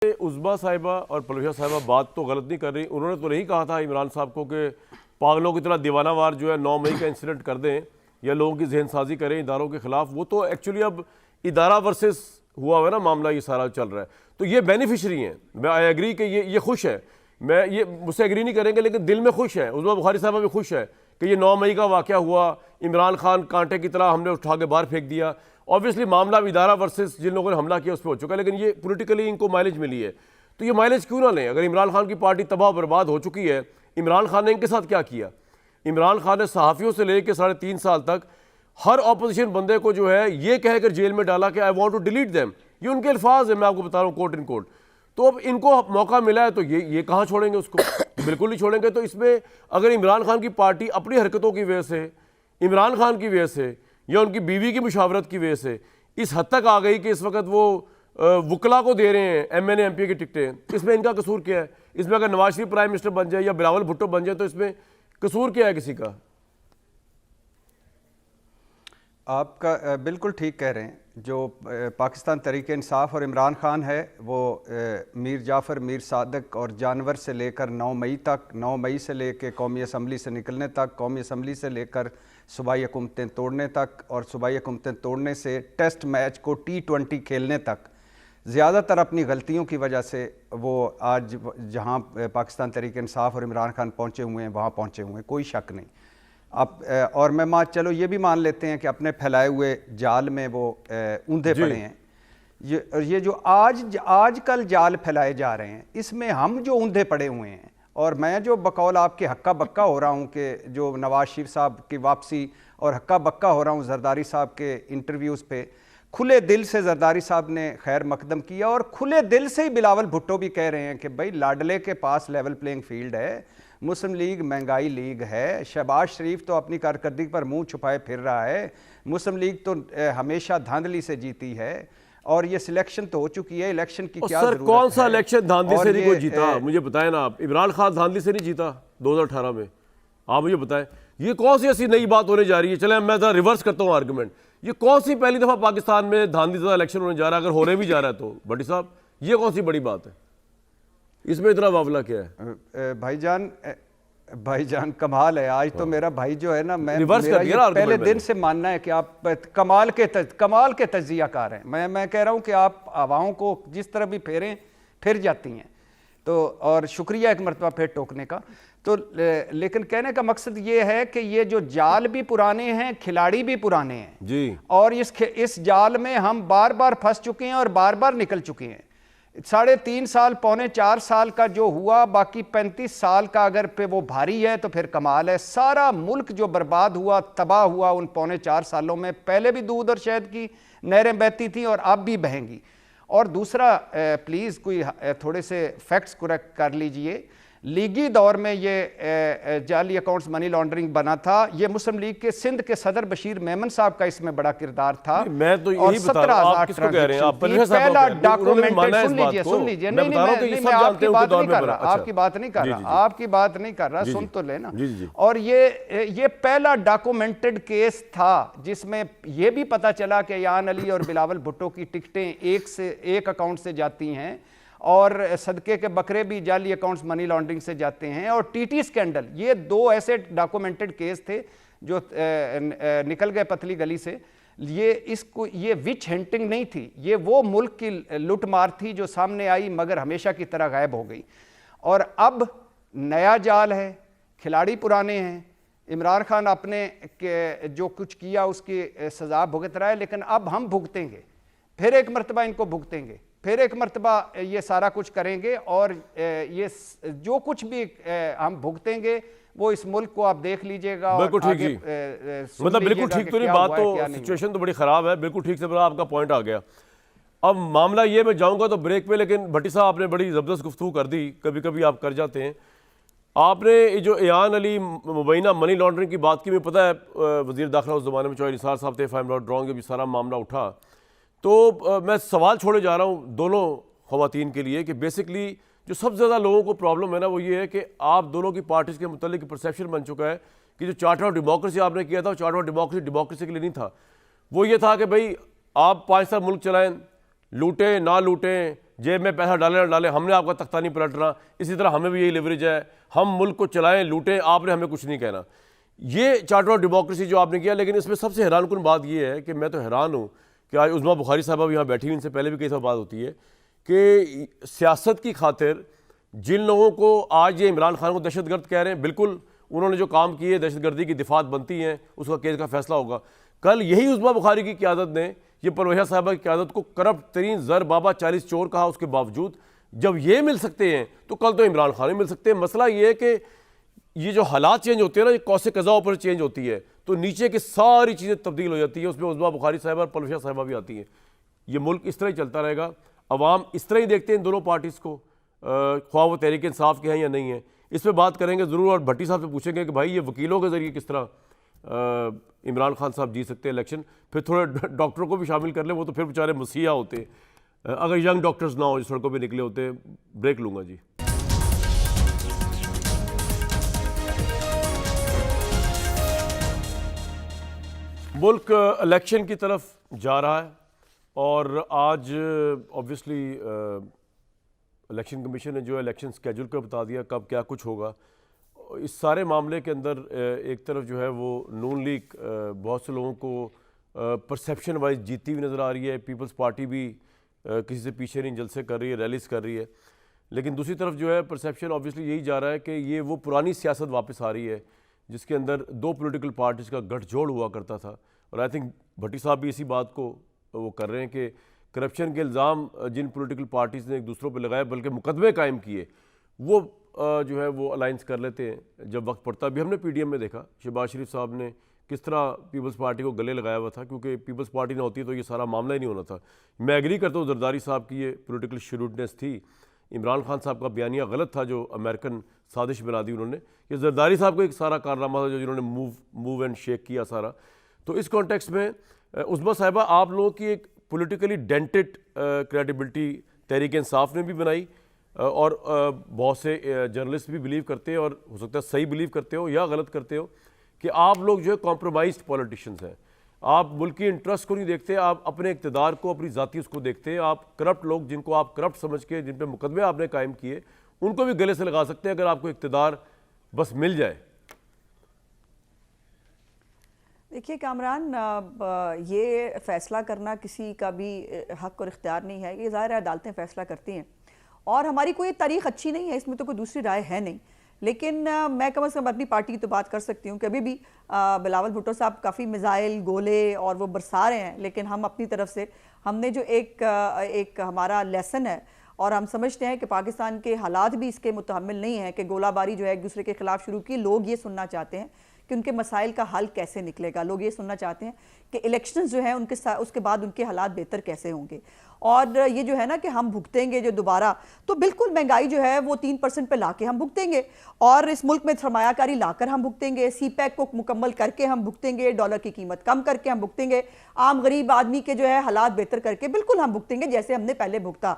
उज़मा साहिबा और पलूजा साहिबा बात तो गलत नहीं कर रही। उन्होंने तो नहीं कहा था इमरान साहब को कि पागलों की तरह दीवानावार जो है 9 मई का इंसिडेंट कर दें या लोगों की जहन साजी करें इदारों के खिलाफ। वो तो एक्चुअली अब इदारा वर्सेस हुआ हुआ है ना मामला, ये सारा चल रहा है। तो ये बेनिफिशरी हैं। मैं आई एग्री कि ये खुश है, मैं ये मुझसे एग्री नहीं करेंगे लेकिन दिल में खुश है। उज़मा बुखारी साहबा भी खुश है कि ये 9 मई का वाक़या हुआ, इमरान खान कांटे की तरह हमने उठा के बाहर फेंक दिया। ऑब्वियसली मामला इदारा वर्सेस जिन लोगों ने हमला किया उस पर हो चुका है, लेकिन ये पॉलिटिकली इनको माइलेज मिली है। तो ये माइलेज क्यों ना लें? अगर इमरान खान की पार्टी तबाह बर्बाद हो चुकी है, इमरान खान ने इनके साथ क्या किया? इमरान खान ने सहाफ़ियों से लेकर 3.5 साल तक हर अपोजिशन बंदे को जो है ये कहकर जेल में डाला कि I want to delete them. ये उनके अल्फाज है, मैं आपको बता रहा हूँ कोट इन कोट। तो अब इनको मौका मिला है तो ये कहाँ छोड़ेंगे उसको? बिल्कुल नहीं छोड़ेंगे। तो इसमें अगर इमरान खान की पार्टी अपनी हरकतों की वजह से, इमरान खान की वजह से या उनकी बीवी की मुशावरत की वजह से इस हद तक आ गई कि इस वक्त वो वकला को दे रहे हैं MNA MP की टिकटें, इसमें इनका कसूर क्या है? इसमें अगर नवाज शरीफ प्राइम मिनिस्टर बन जाए या बिलावल भुट्टो बन जाए तो इसमें कसूर क्या है किसी का? आपका बिल्कुल ठीक कह रहे हैं। जो पाकिस्तान तहरीक इंसाफ और इमरान खान है वो मीर जाफ़र, मीर सादक और जानवर से लेकर 9 मई तक, 9 मई से लेकर कौमी असम्बली से निकलने तक, कौमी असम्बली से लेकर सूबाई हुकूमतें तोड़ने तक और सूबाई हुकूमतें तोड़ने से टेस्ट मैच को T20 खेलने तक, ज़्यादातर अपनी गलतियों की वजह से वो आज जहाँ पाकिस्तान तहरीक इंसाफ और इमरान खान पहुँचे हुए हैं वहाँ पहुँचे हुए हैं, कोई शक नहीं। अब और मैं चलो ये भी मान लेते हैं कि अपने फैलाए हुए जाल में वो ऊंधे पड़े हैं। ये जो आजकल जाल फैलाए जा रहे हैं इसमें हम जो ऊंधे पड़े हुए हैं, और मैं जो बकौल आपके हक्का बक्का हो रहा हूँ कि जो नवाज शरीफ साहब की वापसी और हक्का बक्का हो रहा हूँ जरदारी साहब के इंटरव्यूज़ पे, खुले दिल से जरदारी साहब ने खैर मकदम किया और खुले दिल से ही बिलावल भुट्टो भी कह रहे हैं कि भाई लाडले के पास लेवल प्लेइंग फील्ड है, मुस्लिम लीग महंगाई लीग है, शहबाज शरीफ तो अपनी कारकर्दगी पर मुंह छुपाए फिर रहा है, मुस्लिम लीग तो हमेशा धांधली से जीती है और ये सिलेक्शन तो हो चुकी है, इलेक्शन की क्या सर कौन सा इलेक्शन धांधली से नहीं कोई जीता? मुझे बताएं ना आप। इमरान खान धांधली से नहीं जीता 2018 में? आप मुझे बताएं ये कौन सी ऐसी नई बात होने जा रही है? चले मैं जरा रिवर्स करता हूँ आर्गुमेंट। ये कौन सी पहली दफा पाकिस्तान में धांधली इलेक्शन होने जा रहा है? अगर होने भी जा रहा है तो भट्टी साहब ये कौन सी बड़ी बात है? इसमें इतना मामला क्या है? भाईजान कमाल है। आज तो मेरा भाई जो है ना, मैं मेरा पहले दिन से मानना है कि आप कमाल के तज्जियाकार हैं। मैं कह रहा हूं कि आप हवाओं को जिस तरह भी फेरें फिर जाती हैं। तो और शुक्रिया एक मरतबा फिर टोकने का। तो लेकिन कहने का मकसद ये है कि ये जो जाल भी पुराने हैं, खिलाड़ी भी पुराने हैं जी, और इस जाल में हम बार बार फंस चुके हैं और बार बार निकल चुके हैं। 3.5 साल, 3.25 साल का जो हुआ, बाकी 35 साल का अगर पे वो भारी है तो फिर कमाल है। सारा मुल्क जो बर्बाद हुआ, तबाह हुआ उन 3.25 सालों में, पहले भी दूध और शहद की नहरें बहती थी और अब भी बहेंगी। और दूसरा प्लीज़ कोई थोड़े से फैक्ट्स करेक्ट कर लीजिए। लीगी दौर में ये जाली अकाउंट्स मनी लॉन्ड्रिंग बना था। ये मुस्लिम लीग के सिंध के सदर बशीर मेमन साहब का इसमें बड़ा किरदार था। मैं तो यही बता रहा हूं, आप किसको कह रहे हैं? आप पहला डॉक्यूमेंटेड, सुन लीजिए, नहीं मैं आपकी बात नहीं कर रहा, आपकी बात नहीं कर रहा, सुन तो लेना। और ये पहला डॉक्यूमेंटेड केस था जिसमें यह भी पता चला कि यान अली और बिलावल भुट्टो की टिकटें एक अकाउंट से जाती हैं और सदके के बकरे भी जाली अकाउंट्स मनी लॉन्ड्रिंग से जाते हैं। और टीटी स्कैंडल, ये 2 ऐसे डॉक्यूमेंटेड केस थे जो निकल गए पतली गली से। ये विच हंटिंग नहीं थी, ये वो मुल्क की लूटमार थी जो सामने आई मगर हमेशा की तरह गायब हो गई। और अब नया जाल है, खिलाड़ी पुराने हैं। इमरान खान अपने जो कुछ किया उसकी सज़ा भुगत रहा है, लेकिन अब हम भुगतेंगे, फिर एक मरतबा इनको भुगतेंगे, फिर एक मरतबा ये सारा कुछ करेंगे। और ये जो कुछ भी हम भुगतेंगे वो इस मुल्क को आप देख लीजिएगा। बिल्कुल ठीक ही, मतलब बिल्कुल ठीक तो नहीं बात, तो सिचुएशन तो बड़ी ख़राब है। बिल्कुल ठीक से बड़ा आपका पॉइंट आ गया। अब मामला ये, मैं जाऊंगा तो ब्रेक पे, लेकिन भट्टी साहब आपने बड़ी ज़बरदस्त गुफ्तगू कर दी, कभी कभी आप कर जाते हैं। आपने जो यान अली मुबैना मनी लॉन्ड्रिंग की बात की, मुझे पता है वज़ीर दाखिला उस ज़माने में चौधरी निसार साहब थे, if I am not wrong, भी सारा मामला उठा। तो मैं सवाल छोड़े जा रहा हूँ दोनों ख़वातीन के लिए कि बेसिकली जो सबसे ज़्यादा लोगों को प्रॉब्लम है ना, वो ये है कि आप दोनों की पार्टीज़ के मुतालिक परसेप्शन बन चुका है कि जो चार्टर ऑफ डेमोक्रेसी आपने किया था, चार्टर ऑफ डेमोक्रेसी के लिए नहीं था। वो ये था कि भाई आप 5 साल मुल्क चलाएं, लूटें ना लूटें, जेब में पैसा डाले ना डाले, हमने आपका तख्ता नहीं पलटना, इसी तरह हमें भी यही लिवरेज है, हम मुल्क को चलाएं लूटें, आपने हमें कुछ नहीं कहना। ये चार्टर ऑफ डेमोक्रेसी जो आपने किया। लेकिन इसमें सबसे हैरानकुन बात ये है कि मैं तो हैरान हूँ कि आज उज़्मा बुखारी साहबा भी यहाँ बैठी हुई, इनसे पहले भी कई दफ़ा बात होती है कि सियासत की खातिर जिन लोगों को आज ये इमरान खान को दहशतगर्द कह रहे हैं, बिल्कुल उन्होंने जो काम किए दहशतगर्दी की दिफात बनती हैं, उसका केस का फैसला होगा। कल यही उज़्मा बुखारी की क़यादत ने ये परवेज़ साहबा की क़यादत को करप्ट तरीन ज़र बाबा 40 चोर कहा। उसके बावजूद जब ये मिल सकते हैं तो कल तो इमरान खान भी मिल सकते हैं। मसला ये है कि ये जो हालात चेंज होते हैं ना, ये कौसे कज़ा पर चेंज होती है तो नीचे की सारी चीज़ें तब्दील हो जाती है। उसमें उज़्मा बुखारी साहबा और परवेज़ साहबा भी आती हैं। ये मुल्क इस तरह ही चलता रहेगा। अवाम इस तरह ही देखते हैं इन दोनों पार्टीज़ को, ख्वाह वो तहरीक इंसाफ के हैं या नहीं है। इस पर बात करेंगे ज़रूर, और भट्टी साहब से पूछेंगे कि भाई ये वकीलों के ज़रिए किस तरह इमरान खान साहब जीत सकते हैं इलेक्शन। फिर थोड़े डॉक्टरों को भी शामिल कर लें, वो तो फिर बेचारे मसीहा होते, अगर यंग डॉक्टर्स ना हो जो सड़कों पर निकले होते। ब्रेक लूँगा जी। मुल्क इलेक्शन की तरफ जा रहा है और आज ऑब्वियसली इलेक्शन कमीशन ने जो है इलेक्शन स्केड्यूल का बता दिया कब क्या कुछ होगा। इस सारे मामले के अंदर एक तरफ जो है वो नून लीग बहुत से लोगों को परसेप्शन वाइज जीतती हुई नज़र आ रही है। पीपल्स पार्टी भी किसी से पीछे नहीं, जलसे कर रही है, रैलीज कर रही है। लेकिन दूसरी तरफ जो है परसेप्शन ऑब्वियसली यही जा रहा है कि ये वो पुरानी सियासत वापस आ रही है जिसके अंदर दो पॉलिटिकल पार्टीज़ का गठजोड़ हुआ करता था। और आई थिंक भट्टी साहब भी इसी बात को वो कर रहे हैं कि करप्शन के इल्ज़ाम जिन पॉलिटिकल पार्टीज़ ने एक दूसरों पे लगाए, बल्कि मुकदमे कायम किए, वो जो है वो अलाइंस कर लेते हैं जब वक्त पड़ता। अभी हमने पीडीएम में देखा शहबाज शरीफ साहब ने किस तरह पीपल्स पार्टी को गले लगाया हुआ था, क्योंकि पीपल्स पार्टी ना होती तो ये सारा मामला ही नहीं होना था। मैं एग्री करता हूँ जरदारी साहब की ये पॉलिटिकल श्रूडनेस थी। इमरान खान साहब का बयानिया गलत था जो अमेरिकन साजिश बना दी उन्होंने। ये जरदारी साहब को एक सारा कारनामा था जो जिन्होंने मूव एंड शेक किया सारा। तो इस कॉन्टेक्स्ट में उज़्मा साहिबा, आप लोगों की एक politically dented credibility Tehreek Insaf ने भी बनाई और बहुत से जर्नलिस्ट भी बिलीव करते हैं, और हो सकता है सही बिलीव करते हो या गलत करते हो, कि आप लोग जो है कॉम्प्रोमाइज्ड पॉलिटिशियंस हैं। आप मुल्क की इंटरेस्ट को नहीं देखते, आप अपने इक़्तिदार को, अपनी ज़ाती उसको देखते हैं। आप करप्ट लोग जिनको आप करप्ट समझ के जिन पे मुकदमे आपने कायम किए उनको भी गले से लगा सकते हैं अगर आपको इक़्तिदार बस मिल जाए। देखिए कामरान, ये फ़ैसला करना किसी का भी हक़ और इख्तियार नहीं है। ये ज़ाहिर है अदालतें फ़ैसला करती हैं और हमारी कोई तारीख़ अच्छी नहीं है, इसमें तो कोई दूसरी राय है नहीं। लेकिन मैं कम से कम अपनी पार्टी की तो बात कर सकती हूँ कि अभी भी बिलावल भुट्टो साहब काफ़ी मिसाइल, गोले और वो बरसा रहे हैं, लेकिन हम अपनी तरफ से हमने जो एक हमारा लेसन है, और हम समझते हैं कि पाकिस्तान के हालात भी इसके मुतहम्मिल नहीं है कि गोलाबारी जो है एक दूसरे के ख़िलाफ़ शुरू की। लोग ये सुनना चाहते हैं कि उनके मसाइल का हल कैसे निकलेगा। लोग ये सुनना चाहते हैं कि इलेक्शंस जो हैं उसके बाद उनके हालात बेहतर कैसे होंगे। और ये जो है ना कि हम भुगतेंगे जो दोबारा, तो बिल्कुल महंगाई जो है वो 3% पे लाके हम भुगतेंगे, और इस मुल्क में सरमायाकारी लाकर हम भुगतेंगे, सीपैक को मुकम्मल करके हम भुगतेंगे, डॉलर की कीमत कम करके हम भुगतेंगे, आम गरीब आदमी के जो है हालात बेहतर करके बिल्कुल हम भुगतेंगे जैसे हमने पहले भुगता।